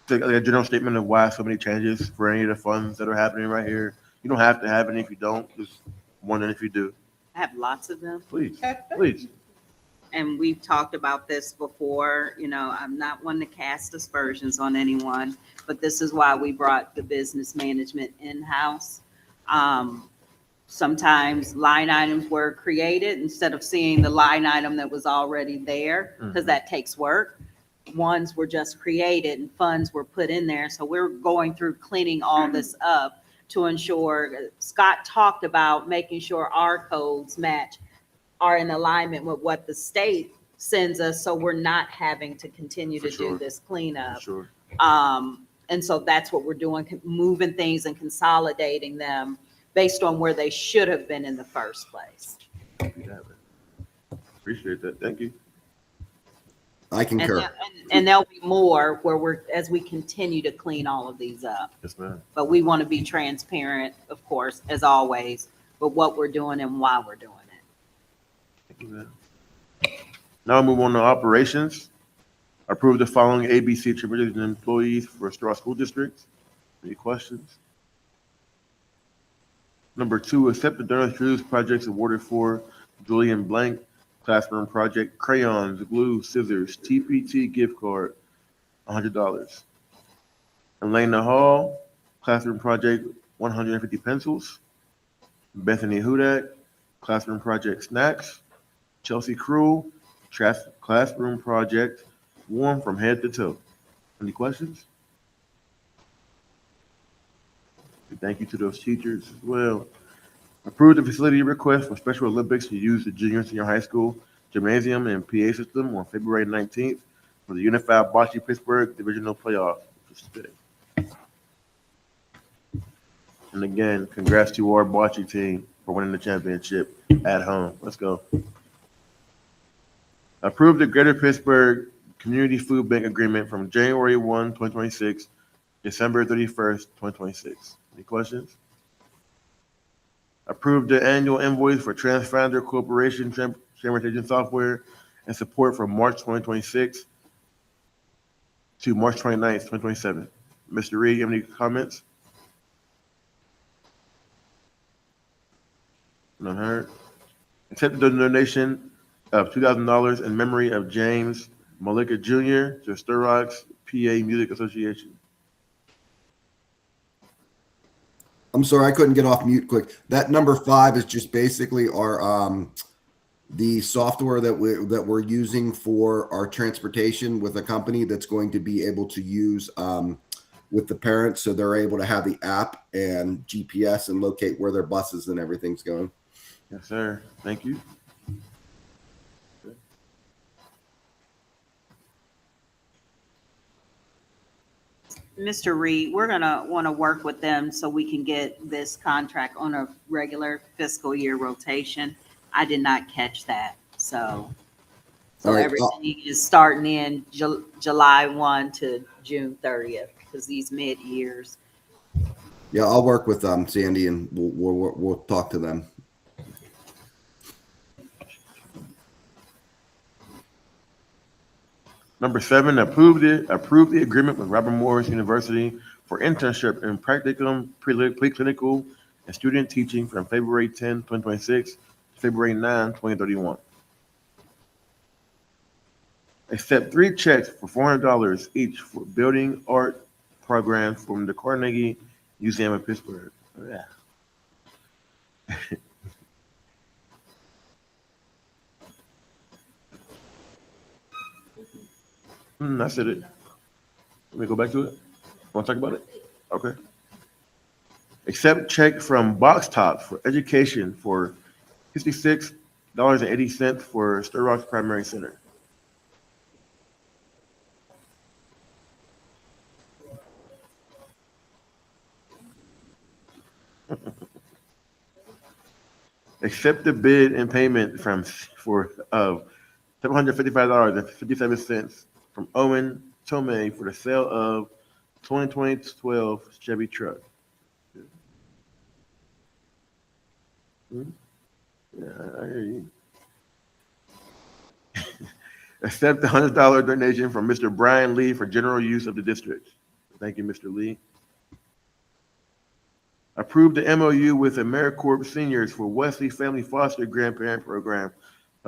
like a general statement of why so many changes for any of the funds that are happening right here? You don't have to have any if you don't. Just wondering if you do. I have lots of them. Please. and we've talked about this before, you know, I'm not one to cast aspersions on anyone, but this is why we brought the business management in-house. Sometimes line items were created instead of seeing the line item that was already there, because that takes work. Ones were just created and funds were put in there. So we're going through cleaning all this up to ensure, Scott talked about making sure our codes are in alignment with what the state sends us, so we're not having to continue to do this cleanup. Sure. And so that's what we're doing, moving things and consolidating them based on where they should have been in the first place. Appreciate that. Thank you. I concur. And there'll be more where as we continue to clean all of these up. Yes, ma'am. But we want to be transparent, of course, as always, but what we're doing and why we're doing it. Thank you, ma'am. Now move on to operations. Approve the following ABC attributed employees for Sto-Rox School District. Any questions? Number 2, accept the donor Cruz projects awarded for Julian Blank, classroom project, crayons, glue, scissors, TPT gift card, $100. Elena Hall, classroom project, 150 pencils. Bethany Hudak, classroom project, snacks. Chelsea Cruel, classroom project, warm from head to toe. Any questions? Thank you to those teachers as well. Approve the facility request for Special Olympics to use the junior and senior high school gymnasium and PA system on February 19th for the Unified Bocce Pittsburgh Divisional Playoff. And again, congrats to our bocce team for winning the championship at home. Let's go. Approve the Greater Pittsburgh Community Food Bank Agreement from January 1, 2026, December 31st, 2026. Any questions? Approve the annual invoice for TransFounder Corporation Transportation Software and support from March 2026 to March 29th, 2027. Mr. Reed, you have any comments? None heard. Accept the donation of $2,000 in memory of James Malika Jr. to Sto-Rox PA Music Association. I'm sorry, I couldn't get off mute quick. That number 5 is just basically our the software that we're using for our transportation with a company that's going to be able to use with the parents, so they're able to have the app and GPS and locate where their buses and everything's going. Yes, sir. Thank you. Mr. Reed, we're gonna want to work with them so we can get this contract on a regular fiscal year rotation. I did not catch that, so All right, everything is starting in July 1 to June 30th, because these mid-years. Yeah, I'll work with Sandy and we'll talk to them. Number 7, approve the agreement with Robert Morris University for internship in practicum, preclinical, and student teaching from February 10, 2026 to February 9, 2031. Accept 3 checks for $400 each for building art programs from the Carnegie Museum of Pittsburgh. Oh, yeah. That's it. Let me go back to it. Want to talk about it? Okay. Accept check from Box Top for education for $56.80 for Sto-Rox Primary Center. Accept the bid and payment for $755.57 from Owen Tomei for the sale of 2012 Chevy truck. Yeah, I hear you. Accept the $100 donation from Mr. Brian Lee for general use of the district. Thank you, Mr. Lee. Approve the MOU with AmeriCorps Seniors for Wesley Family Foster Grandparent Program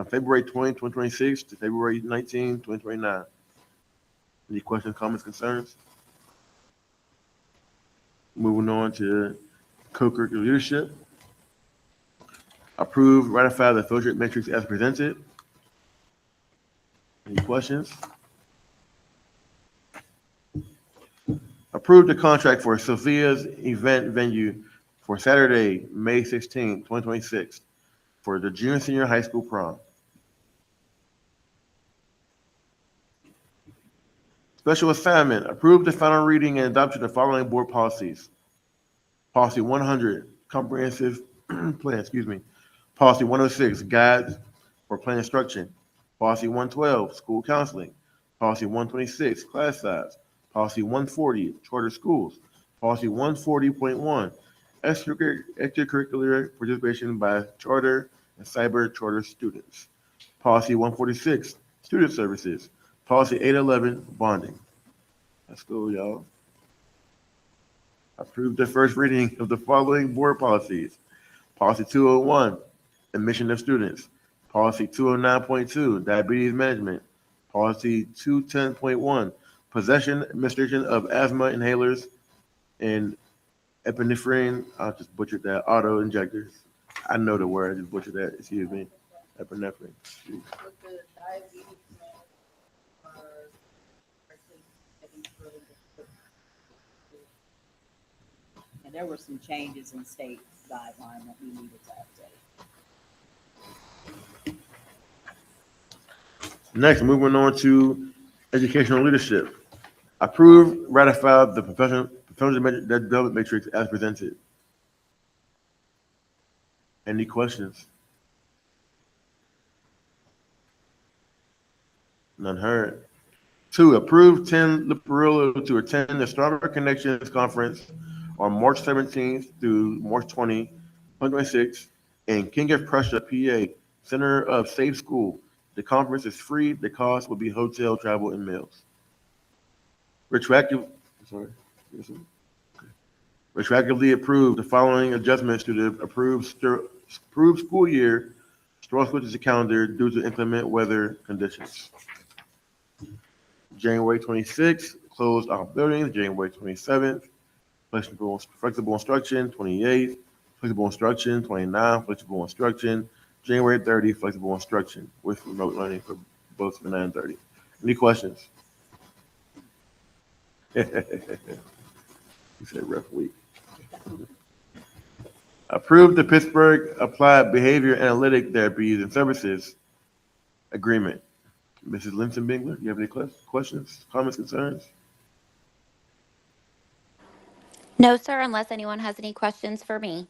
February 20, 2026 to February 19, 2029. Any questions, comments, concerns? Moving on to co-curricular leadership. Approve, ratify the fellowship matrix as presented. Any questions? Approve the contract for Sophia's event venue for Saturday, May 16, 2026 for the junior senior high school prom. Special assignment, approve the final reading and adoption of the following board policies. Policy 100, comprehensive plan, Policy 106, guides for plan instruction. Policy 112, school counseling. Policy 126, class size. Policy 140, charter schools. Policy 140.1, extracurricular participation by charter and cyber charter students. Policy 146, student services. Policy 811, bonding. Let's go, y'all. Approve the first reading of the following board policies. Policy 201, admission of students. Policy 209.2, diabetes management. Policy 210.1, possession, administration of asthma inhalers and epinephrine. I'll just butcher that. Auto injectors. I know the word. I just butchered that. Excuse me. Epinephrine. Jeez. And there were some changes in state guideline that we needed to update. Next, moving on to educational leadership. Approve, ratify the professional development matrix as presented. Any questions? None heard. 2, approve Tim Liparillo to attend the Stronger Connections Conference on March 17th through March 20, 2026 in King of Prussia, PA, Center of Safe School. The conference is free. The cost will be hotel, travel, and meals. Retroactively approve the following adjustments to the approved school year. Sto-Rox switches the calendar due to inclement weather conditions. January 26th, closed all buildings. January 27th, flexible instruction. 28th, flexible instruction. 29th, flexible instruction. January 30th, flexible instruction with remote learning for both the 9:30. Any questions? You said rough week. Approve the Pittsburgh Applied Behavior Analytic Therapies and Services Agreement. Mrs. Linton Bingler, do you have any questions, comments, concerns? No, sir, unless anyone has any questions for me.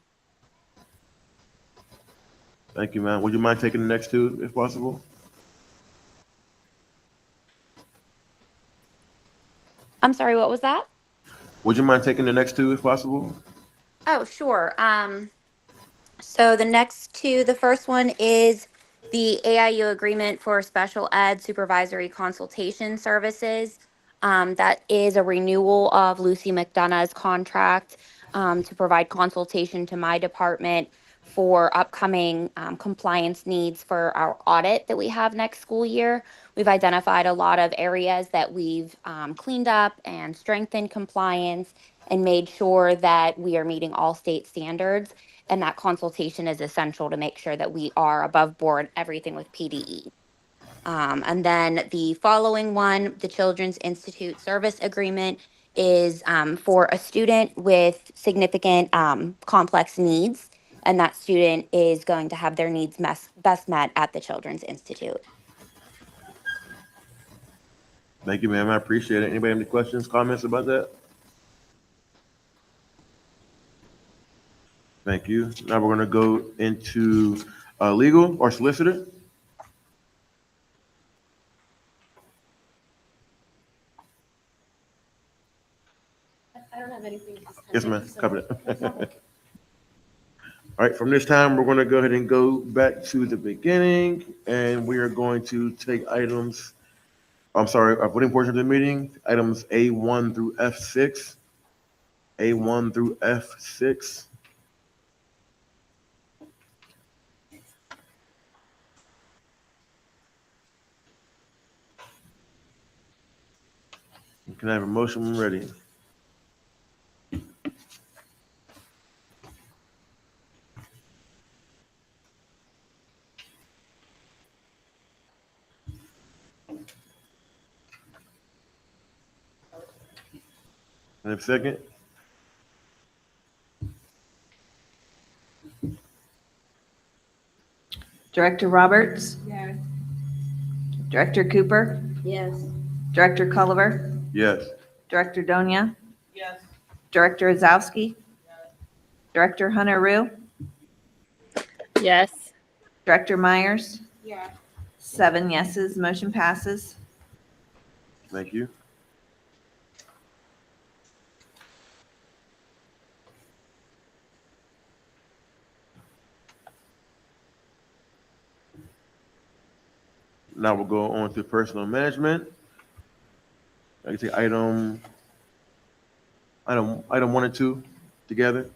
Thank you, ma'am. Would you mind taking the next two if possible? I'm sorry, what was that? Would you mind taking the next two if possible? Oh, sure. So the next two, the first one is the AIU agreement for special ed supervisory consultation services. That is a renewal of Lucy McDonough's contract to provide consultation to my department for upcoming compliance needs for our audit that we have next school year. We've identified a lot of areas that we've cleaned up and strengthened compliance and made sure that we are meeting all state standards. And that consultation is essential to make sure that we are above board everything with PDE. And then the following one, the Children's Institute Service Agreement, is for a student with significant complex needs. And that student is going to have their needs best met at the Children's Institute. Thank you, ma'am. I appreciate it. Anybody have any questions, comments about that? Thank you. Now we're going to go into legal or solicitor. I don't have anything. Yes, ma'am. Cover it. All right, from this time, we're going to go ahead and go back to the beginning, and we are going to take items, our voting portion of the meeting, items A1 through F6. A1 through F6. Can I have a motion when ready? Can I have a second? Director Roberts, Yes. Director Cooper, Yes. Director Culliver, Yes. Director Donia, Yes. Director Ozowski, Director Hunter Rue, Yes. Director Myers, Yes. 7 yeses, motion passes. Thank you. Now we'll go on to personal management. I can take item 1 and 2 together.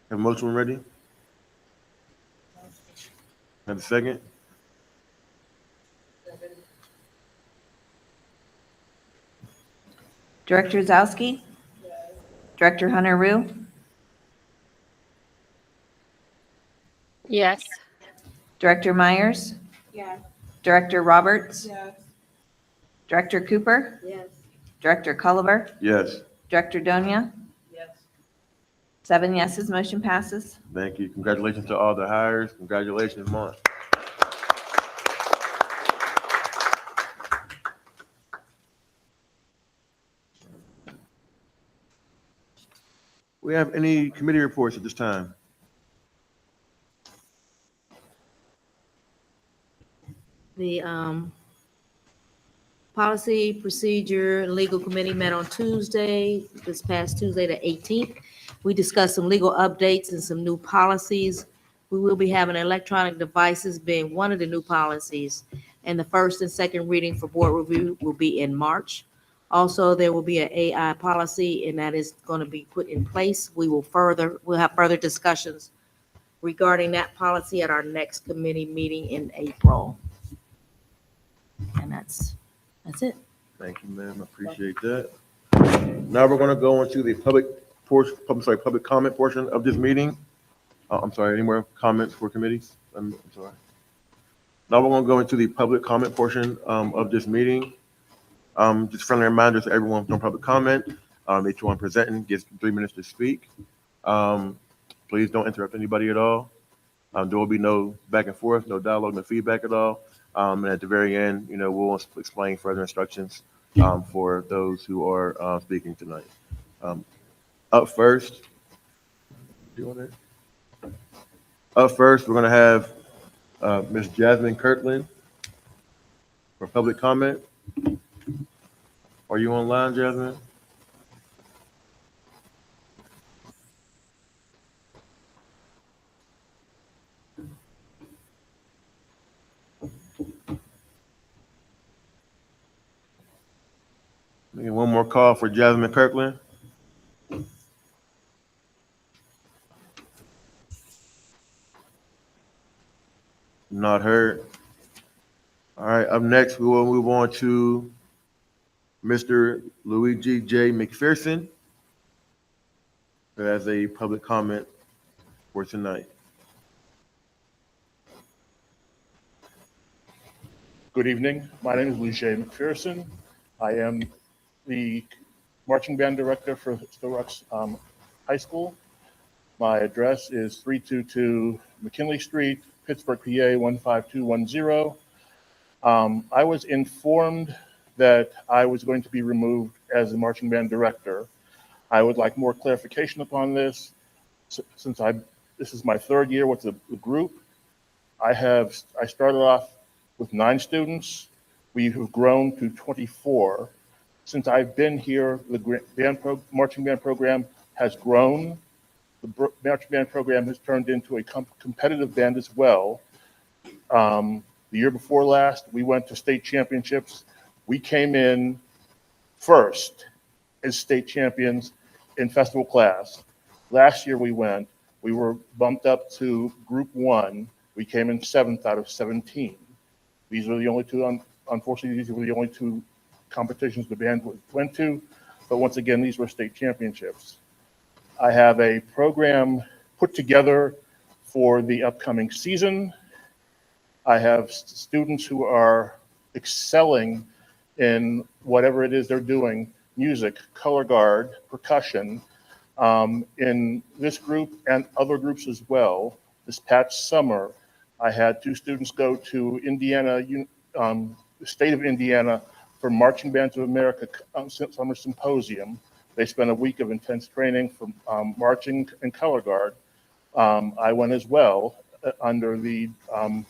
Have a motion when ready? Have a second? Director Ozowski, Director Hunter Rue, Yes. Director Myers, Yes. Director Roberts, Yes. Director Cooper, Yes. Director Culliver, Yes. Director Donia, Yes. 7 yeses, motion passes. Thank you. Congratulations to all the hires. Congratulations, Mon. We have any committee reports at this time? The Policy, Procedure, and Legal Committee met on Tuesday, this past Tuesday, the 18th. We discussed some legal updates and some new policies. We will be having electronic devices being one of the new policies, and the first and second reading for board review will be in March. Also, there will be an AI policy, and that is going to be put in place. We'll have further discussions regarding that policy at our next committee meeting in April. And that's it. Thank you, ma'am. I appreciate that. Now we're going to go into the public comment portion of this meeting. I'm sorry, any more comments for committees? I'm sorry. Now we're going to go into the public comment portion of this meeting. Just friendly reminder to everyone from public comment. Each one presenting gets 3 minutes to speak. Please don't interrupt anybody at all. There will be no back and forth, no dialogue, no feedback at all. And at the very end, we'll explain further instructions for those who are speaking tonight. Up first, we're going to have Ms. Jasmine Kirkland for public comment. Are you online, Jasmine? Making one more call for Jasmine Kirkland. Not heard. All right, up next, we will move on to Mr. Luigi J. McPherson, who has a public comment for tonight. Good evening. My name is Luigi McPherson. I am the marching band director for Sto-Rox High School. My address is 322 McKinley Street, Pittsburgh, PA 15210. I was informed that I was going to be removed as the marching band director. I would like more clarification upon this. Since this is my 3rd year with the group, I started off with 9 students. We have grown to 24. Since I've been here, the marching band program has grown. The marching band program has turned into a competitive band as well. The year before last, we went to state championships. We came in first as state champions in festival class. Last year we were bumped up to group 1. We came in 7th out of 17. These are the only 2, unfortunately, these were the only 2 competitions the band went to, but once again, these were state championships. I have a program put together for the upcoming season. I have students who are excelling in whatever it is they're doing, music, color guard, percussion, in this group and other groups as well. This past summer, I had 2 students go to Indiana, the state of Indiana, for Marching Bands of America Summer Symposium. They spent a week of intense training for marching and color guard. I went as well under the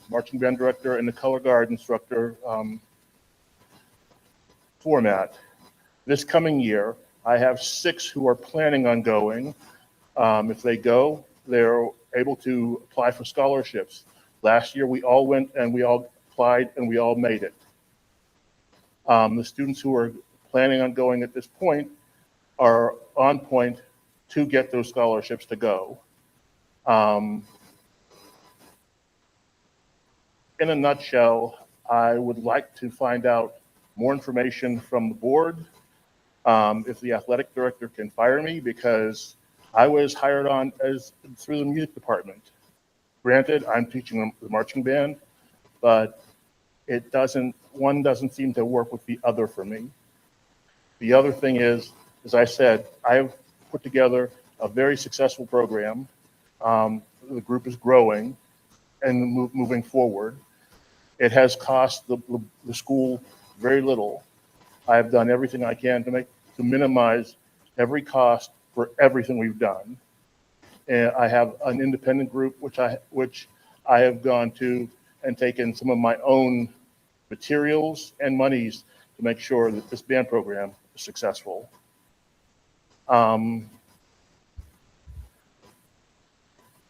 marching band director and the color guard instructor format. This coming year, I have 6 who are planning on going. If they go, they're able to apply for scholarships. Last year, we all went and we all applied and we all made it. The students who are planning on going at this point are on point to get those scholarships to go. In a nutshell, I would like to find out more information from the board. If the athletic director can fire me, because I was hired on as through the music department. Granted, I'm teaching the marching band, but one doesn't seem to work with the other for me. The other thing is, as I said, I've put together a very successful program. The group is growing and moving forward. It has cost the school very little. I have done everything I can to minimize every cost for everything we've done. And I have an independent group which I have gone to and taken some of my own materials and monies to make sure that this band program is successful.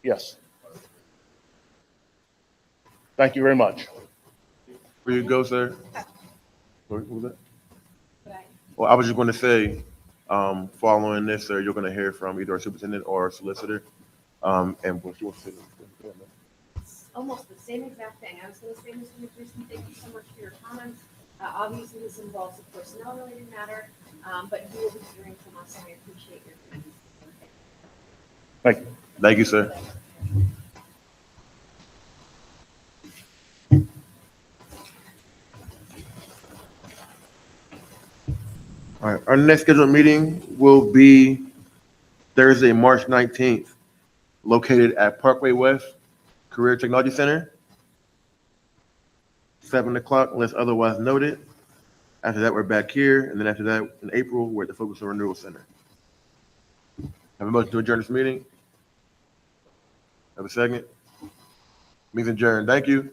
Yes. Thank you very much. Where you go, sir? What was that? Well, I was just going to say, following this, sir, you're going to hear from either a superintendent or a solicitor. And what you want to say? Almost the same exact thing. I was going to say, Mr. McPherson, thank you so much for your comments. Obviously, this involves a personnel-related matter, but you will be hearing from us, and I appreciate your comments. Thank you. Thank you, sir. All right, our next scheduled meeting will be Thursday, March 19th, located at Parkway West Career Technology Center, 7 o'clock, unless otherwise noted. After that, we're back here, and then after that, in April, we're at the Focus on Renewal Center. Have a motion to adjourn this meeting? Have a second? Meeting's adjourned. Thank you.